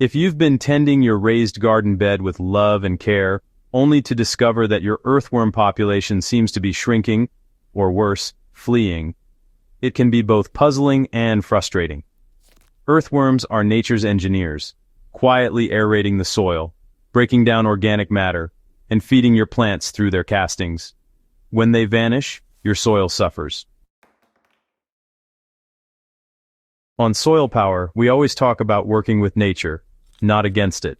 If you've been tending your raised garden bed with love and care, only to discover that your earthworm population seems to be shrinking, or worse, fleeing, it can be both puzzling and frustrating. Earthworms are nature's engineers, quietly aerating the soil, breaking down organic matter, and feeding your plants through their castings. When they vanish, your soil suffers. On Soilpower, we always talk about working with nature, not against it.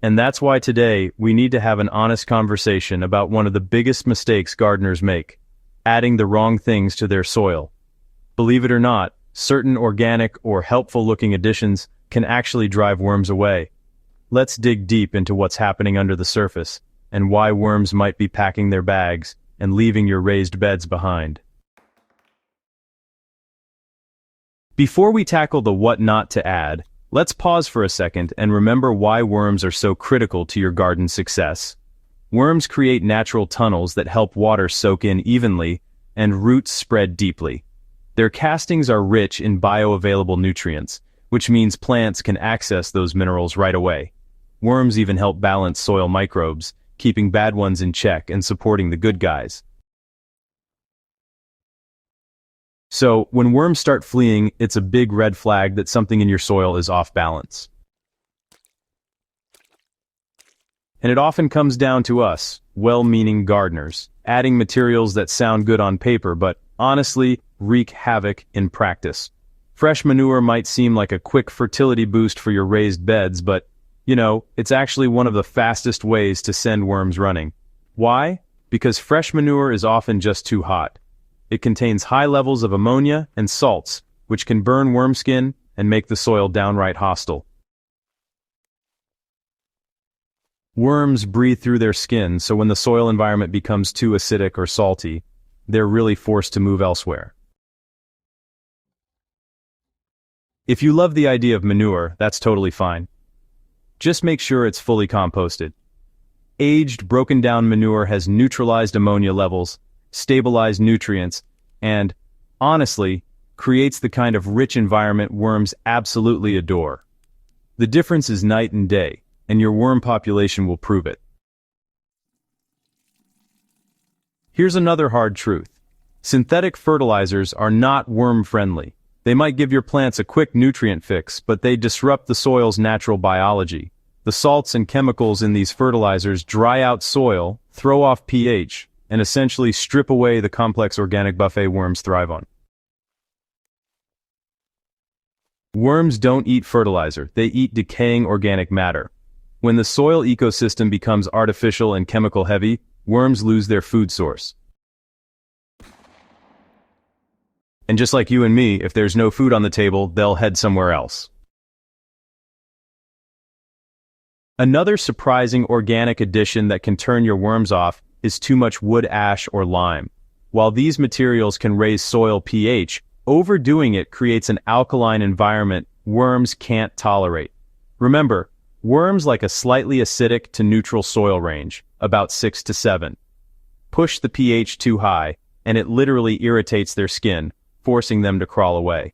And that's why today we need to have an honest conversation about one of the biggest mistakes gardeners make: adding the wrong things to their soil. Believe it or not, certain organic or helpful-looking additions can actually drive worms away. Let's dig deep into what's happening under the surface and why worms might be packing their bags and leaving your raised beds behind. Before we tackle the what not to add, let's pause for a second and remember why worms are so critical to your garden's success. Worms create natural tunnels that help water soak in evenly and roots spread deeply. Their castings are rich in bioavailable nutrients, which means plants can access those minerals right away. Worms even help balance soil microbes, keeping bad ones in check and supporting the good guys. So, when worms start fleeing, it's a big red flag that something in your soil is off balance. And it often comes down to us, well-meaning gardeners, adding materials that sound good on paper but, honestly, wreak havoc in practice. Fresh manure might seem like a quick fertility boost for your raised beds, but, it's actually one of the fastest ways to send worms running. Why? Because fresh manure is often just too hot. It contains high levels of ammonia and salts, which can burn worm skin and make the soil downright hostile. Worms breathe through their skin, so when the soil environment becomes too acidic or salty, they're really forced to move elsewhere. If you love the idea of manure, that's totally fine. Just make sure it's fully composted. Aged, broken-down manure has neutralized ammonia levels, stabilized nutrients, and, honestly, creates the kind of rich environment worms absolutely adore. The difference is night and day, and your worm population will prove it. Here's another hard truth. Synthetic fertilizers are not worm-friendly. They might give your plants a quick nutrient fix, but they disrupt the soil's natural biology. The salts and chemicals in these fertilizers dry out soil, throw off pH, and essentially strip away the complex organic buffet worms thrive on. Worms don't eat fertilizer, they eat decaying organic matter. When the soil ecosystem becomes artificial and chemical heavy, worms lose their food source. And just like you and me, if there's no food on the table, they'll head somewhere else. Another surprising organic addition that can turn your worms off is too much wood ash or lime. While these materials can raise soil pH, overdoing it creates an alkaline environment worms can't tolerate. Remember, worms like a slightly acidic to neutral soil range, about 6 to 7. Push the pH too high, and it literally irritates their skin, forcing them to crawl away.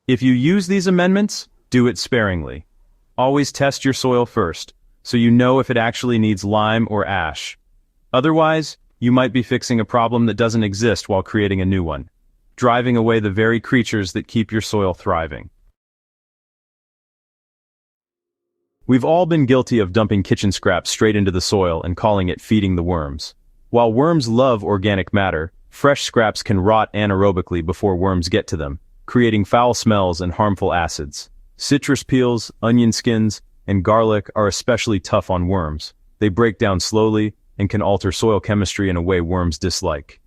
If you use these amendments, do it sparingly. Always test your soil first, so you know if it actually needs lime or ash. Otherwise, you might be fixing a problem that doesn't exist while creating a new one, driving away the very creatures that keep your soil thriving. We've all been guilty of dumping kitchen scraps straight into the soil and calling it feeding the worms. While worms love organic matter, fresh scraps can rot anaerobically before worms get to them, creating foul smells and harmful acids. Citrus peels, onion skins, and garlic are especially tough on worms. They break down slowly and can alter soil chemistry in a way worms dislike.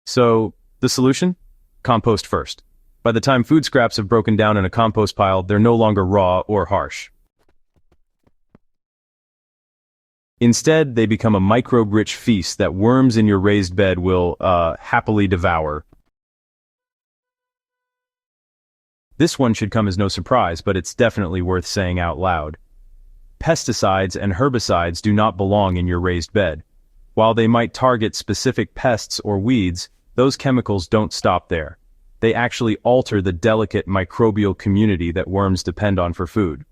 So, the solution? Compost first. By the time food scraps have broken down in a compost pile, they're no longer raw or harsh. Instead, they become a microbe-rich feast that worms in your raised bed will, happily devour. This one should come as no surprise, but it's definitely worth saying out loud. Pesticides and herbicides do not belong in your raised bed. While they might target specific pests or weeds, those chemicals don't stop there. they actually alter the delicate microbial community that worms depend on for food.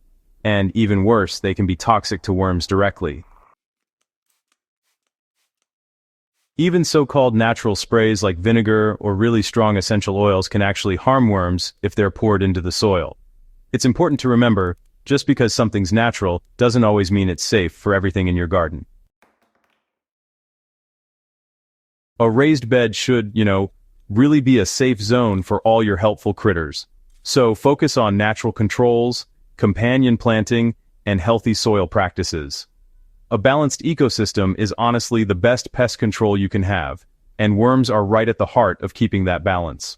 And even worse, they can be toxic to worms directly. Even so-called natural sprays like vinegar or really strong essential oils can actually harm worms if they're poured into the soil. It's important to remember, just because something's natural doesn't always mean it's safe for everything in your garden. A raised bed should, really be a safe zone for all your helpful critters. So focus on natural controls, companion planting, and healthy soil practices. A balanced ecosystem is honestly the best pest control you can have, and worms are right at the heart of keeping that balance.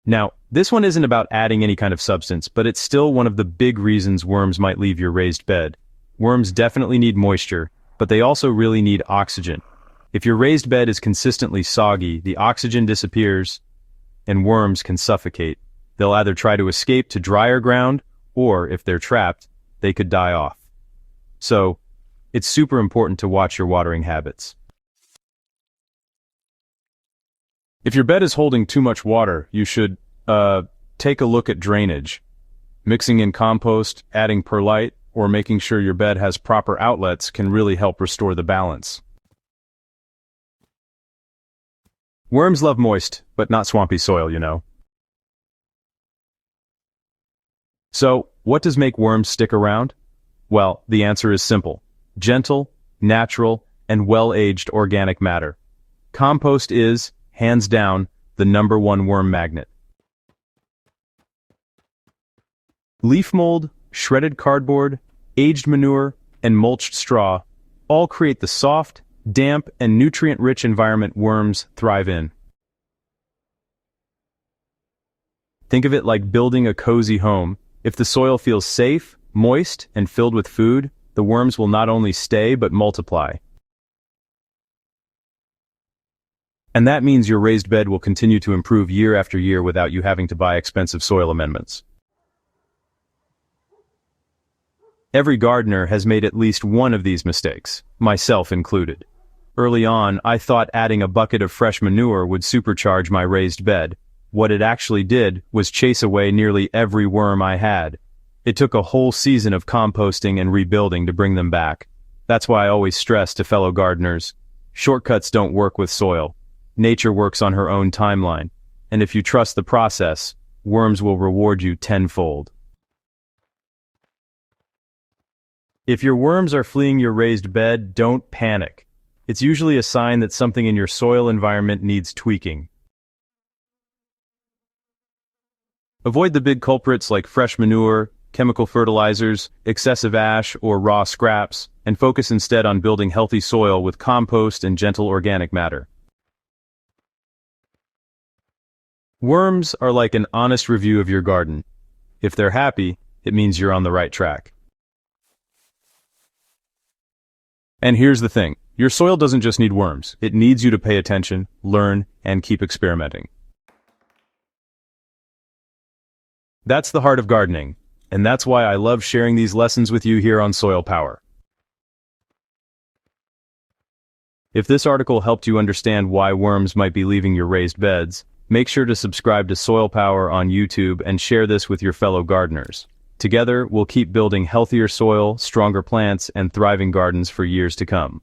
Now, this one isn't about adding any kind of substance, but it's still one of the big reasons worms might leave your raised bed. Worms definitely need moisture, but they also really need oxygen. If your raised bed is consistently soggy, the oxygen disappears, and worms can suffocate. They'll either try to escape to drier ground, or if they're trapped, they could die off. So, it's super important to watch your watering habits. If your bed is holding too much water, you should, take a look at drainage. Mixing in compost, adding perlite, or making sure your bed has proper outlets can really help restore the balance. Worms love moist, but not swampy soil. So, what does make worms stick around? Well, the answer is simple. Gentle, natural, and well-aged organic matter. Compost is, hands down, the #1 worm magnet. Leaf mold, shredded cardboard, aged manure, and mulched straw all create the soft, damp, and nutrient-rich environment worms thrive in. Think of it like building a cozy home. If the soil feels safe, moist, and filled with food, the worms will not only stay but multiply. And that means your raised bed will continue to improve year after year without you having to buy expensive soil amendments. Every gardener has made at least one of these mistakes, myself included. Early on, I thought adding a bucket of fresh manure would supercharge my raised bed. What it actually did was chase away nearly every worm I had. It took a whole season of composting and rebuilding to bring them back. That's why I always stress to fellow gardeners, shortcuts don't work with soil. Nature works on her own timeline, and if you trust the process, worms will reward you tenfold. If your worms are fleeing your raised bed, don't panic. It's usually a sign that something in your soil environment needs tweaking. Avoid the big culprits like fresh manure, chemical fertilizers, excessive ash, or raw scraps, and focus instead on building healthy soil with compost and gentle organic matter. Worms are like an honest review of your garden. If they're happy, it means you're on the right track. And here's the thing, your soil doesn't just need worms, it needs you to pay attention, learn, and keep experimenting. That's the heart of gardening, and that's why I love sharing these lessons with you here on Soilpower. If this article helped you understand why worms might be leaving your raised beds, make sure to subscribe to Soilpower on YouTube and share this with your fellow gardeners. Together, we'll keep building healthier soil, stronger plants, and thriving gardens for years to come.